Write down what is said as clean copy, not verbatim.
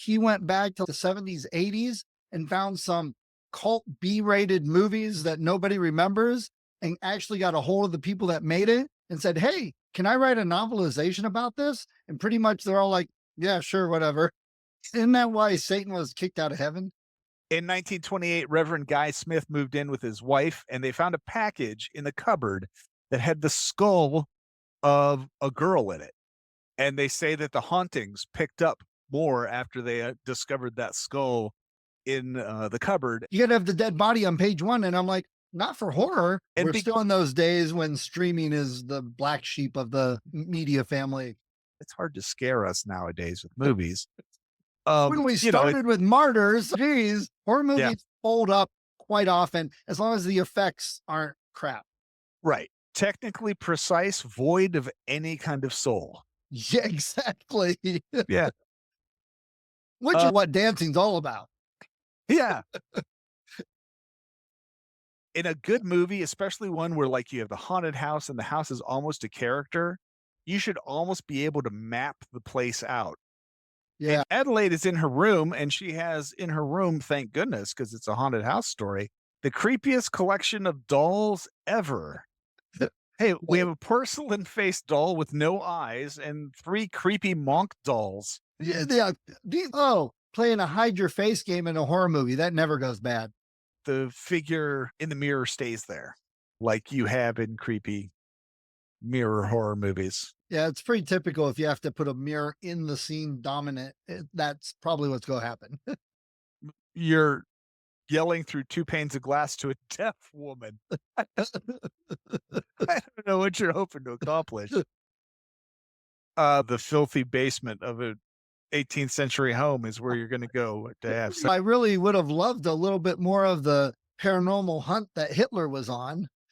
he went back to the 70s, 80s and found some cult B-rated movies that nobody remembers and actually got a hold of the people that made it and said, "Hey, can I write a novelization about this?" And pretty much they're all like, "Yeah, sure, whatever." Isn't that why Satan was kicked out of heaven? In 1928, Reverend Guy Smith moved in with his wife, and they found a package in the cupboard that had the skull of a girl in it. And they say that the hauntings picked up more after they discovered that skull in the cupboard. You gotta have the dead body on page one. And I'm like, not for horror. And We're still in those days when streaming is the black sheep of the media family. it's hard to scare us nowadays with movies. When we You know, started with Martyrs, geez, horror yeah, movies hold up quite often as long as the effects aren't crap. right. Technically precise, void of any kind of soul. Yeah, exactly. Yeah. Which is Uh, what dancing's all about. yeah. In a good movie, especially one where like you have the haunted house and the house is almost a character, you should almost be able to map the place out. Yeah. And Adelaide is in her room, and she has in her room, thank goodness, because it's a haunted house story, the creepiest collection of dolls ever. Hey, we have a porcelain faced doll with no eyes and 3 creepy monk dolls. Yeah. Yeah. Oh, playing a hide your face game in a horror movie. That never goes bad. The figure in the mirror stays there, like you have in creepy mirror horror movies. Yeah, it's pretty typical if you have to put a mirror in the scene dominant. That's probably what's going to happen. You're yelling through 2 panes of glass to a deaf woman. I don't know what you're hoping to accomplish. The filthy basement of a 18th century home is where you're gonna go to have sex. I really would have loved a little bit more of the paranormal hunt that Hitler was on.